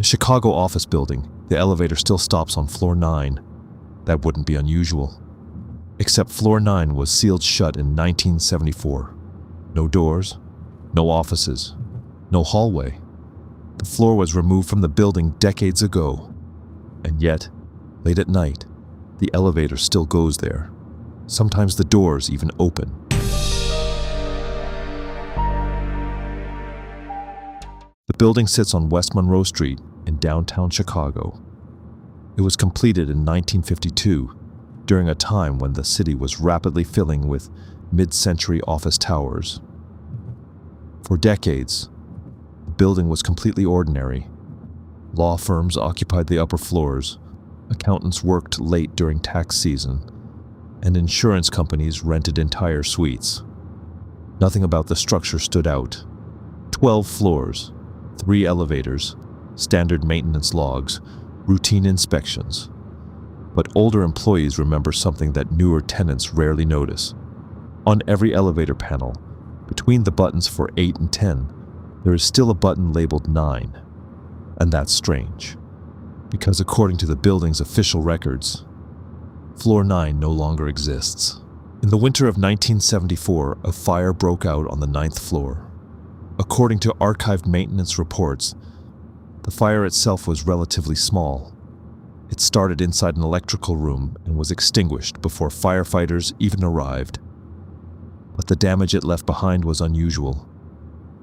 a Chicago office building, the elevator still stops on floor 9. That wouldn't be unusual. Except floor 9 was sealed shut in 1974. No doors, no offices, no hallway. The floor was removed from the building decades ago. And yet, late at night, the elevator still goes there. Sometimes the doors even open. The building sits on West Monroe Street in downtown Chicago. It was completed in 1952, during a time when the city was rapidly filling with mid-century office towers. For decades, the building was completely ordinary. Law firms occupied the upper floors, accountants worked late during tax season, and insurance companies rented entire suites. Nothing about the structure stood out. 12 floors, 3 elevators, standard maintenance logs, routine inspections. But older employees remember something that newer tenants rarely notice. On every elevator panel, between the buttons for 8 and 10, there is still a button labeled 9. And that's strange, because according to the building's official records, floor 9 no longer exists. In the winter of 1974, a fire broke out on the 9th floor. According to archived maintenance reports, the fire itself was relatively small. It started inside an electrical room and was extinguished before firefighters even arrived. But the damage it left behind was unusual.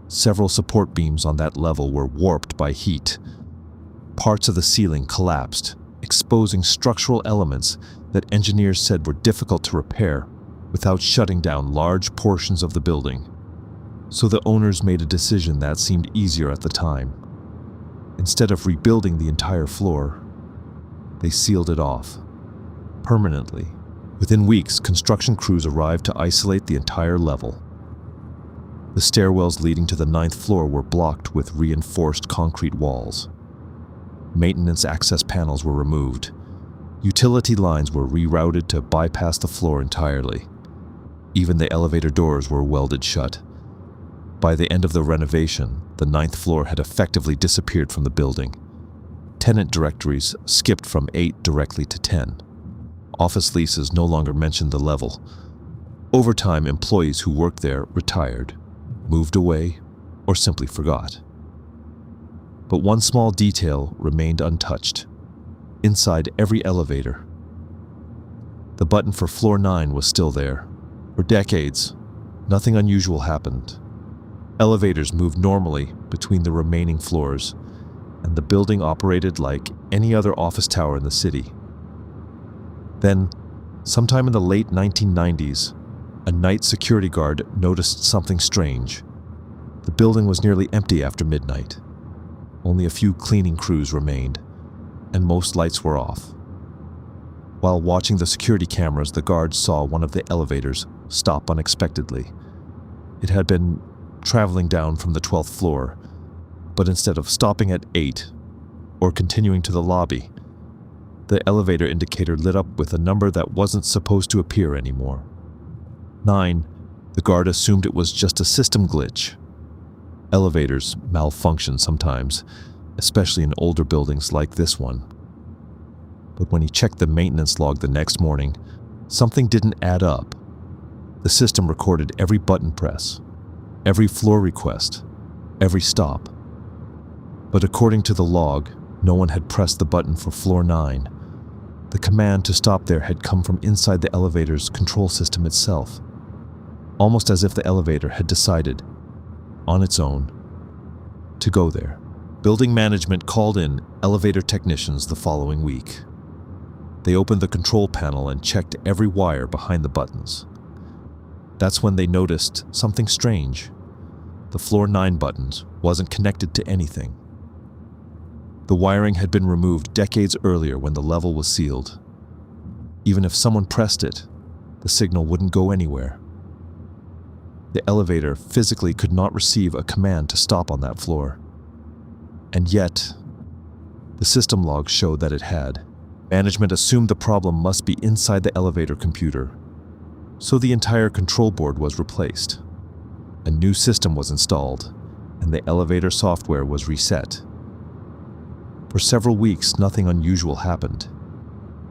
Several support beams on that level were warped by heat. Parts of the ceiling collapsed, exposing structural elements that engineers said were difficult to repair without shutting down large portions of the building. So the owners made a decision that seemed easier at the time. Instead of rebuilding the entire floor, they sealed it off, permanently. Within weeks, construction crews arrived to isolate the entire level. The stairwells leading to the 9th floor were blocked with reinforced concrete walls. Maintenance access panels were removed. Utility lines were rerouted to bypass the floor entirely. Even the elevator doors were welded shut. By the end of the renovation, the 9th floor had effectively disappeared from the building. Tenant directories skipped from 8 directly to 10. Office leases no longer mentioned the level. Over time, employees who worked there retired, moved away, or simply forgot. But one small detail remained untouched. Inside every elevator, the button for floor 9 was still there. For decades, nothing unusual happened. Elevators moved normally between the remaining floors, and the building operated like any other office tower in the city. Then, sometime in the late 1990s, a night security guard noticed something strange. The building was nearly empty after midnight. Only a few cleaning crews remained, and most lights were off. While watching the security cameras, the guard saw one of the elevators stop unexpectedly. It had been traveling down from the 12th floor, but instead of stopping at 8 or continuing to the lobby, the elevator indicator lit up with a number that wasn't supposed to appear anymore. 9. The guard assumed it was just a system glitch. Elevators malfunction sometimes, especially in older buildings like this one. But when he checked the maintenance log the next morning, something didn't add up. The system recorded every button press, every floor request, every stop. But according to the log, no one had pressed the button for floor 9. The command to stop there had come from inside the elevator's control system itself, almost as if the elevator had decided, on its own, to go there. Building management called in elevator technicians the following week. They opened the control panel and checked every wire behind the buttons. That's when they noticed something strange. The floor 9 buttons wasn't connected to anything. The wiring had been removed decades earlier when the level was sealed. Even if someone pressed it, the signal wouldn't go anywhere. The elevator physically could not receive a command to stop on that floor. And yet, the system logs showed that it had. Management assumed the problem must be inside the elevator computer, so the entire control board was replaced. A new system was installed, and the elevator software was reset. For several weeks, nothing unusual happened.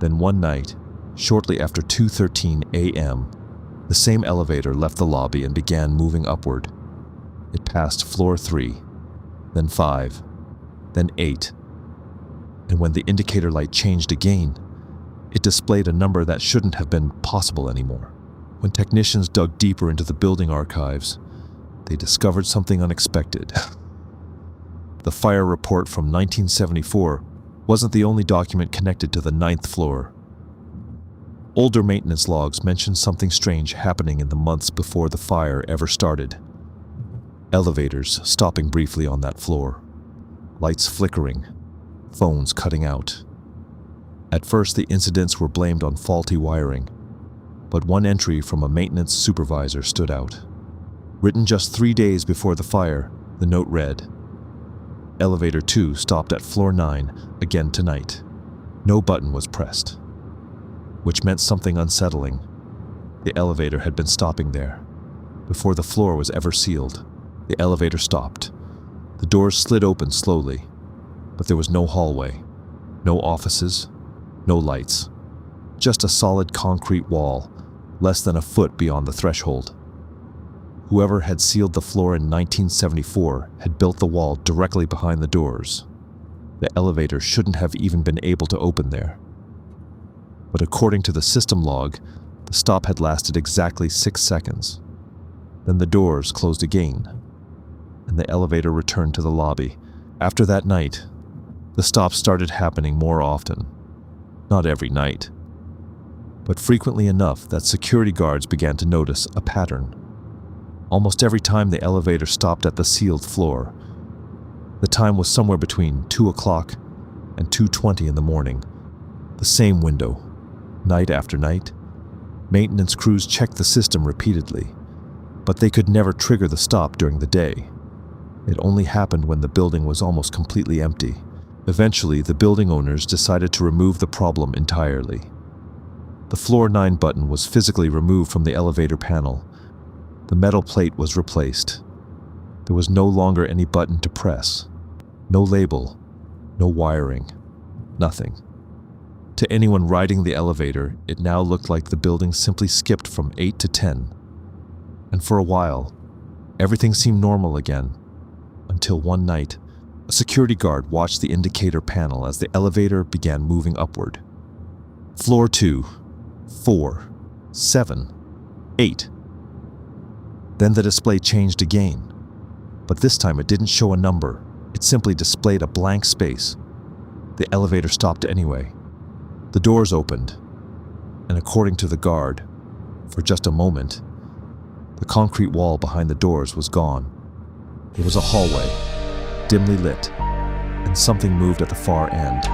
Then one night, shortly after 2:13 a.m., the same elevator left the lobby and began moving upward. It passed floor 3, then 5, then 8. And when the indicator light changed again, it displayed a number that shouldn't have been possible anymore. When technicians dug deeper into the building archives, they discovered something unexpected. The fire report from 1974 wasn't the only document connected to the 9th floor. Older maintenance logs mentioned something strange happening in the months before the fire ever started. Elevators stopping briefly on that floor, lights flickering, phones cutting out. At first, the incidents were blamed on faulty wiring, but one entry from a maintenance supervisor stood out. Written just 3 days before the fire, the note read, "Elevator 2 stopped at floor 9 again tonight. No button was pressed," which meant something unsettling. The elevator had been stopping there. Before the floor was ever sealed, the elevator stopped. The doors slid open slowly, but there was no hallway, no offices, no lights. Just a solid concrete wall, less than a foot beyond the threshold. Whoever had sealed the floor in 1974 had built the wall directly behind the doors. The elevator shouldn't have even been able to open there. But according to the system log, the stop had lasted exactly 6 seconds. Then the doors closed again, and the elevator returned to the lobby. After that night, the stops started happening more often. Not every night, but frequently enough that security guards began to notice a pattern. Almost every time the elevator stopped at the sealed floor, the time was somewhere between 2 o'clock and 2:20 in the morning. The same window, night after night. Maintenance crews checked the system repeatedly, but they could never trigger the stop during the day. It only happened when the building was almost completely empty. Eventually, the building owners decided to remove the problem entirely. The floor 9 button was physically removed from the elevator panel. The metal plate was replaced. There was no longer any button to press. No label, no wiring, nothing. To anyone riding the elevator, it now looked like the building simply skipped from 8 to 10. And for a while, everything seemed normal again, until one night, a security guard watched the indicator panel as the elevator began moving upward. Floor 2, 4, 7, 8. Then the display changed again, but this time it didn't show a number. It simply displayed a blank space. The elevator stopped anyway. The doors opened, and according to the guard, for just a moment, the concrete wall behind the doors was gone. It was a hallway, dimly lit, and something moved at the far end.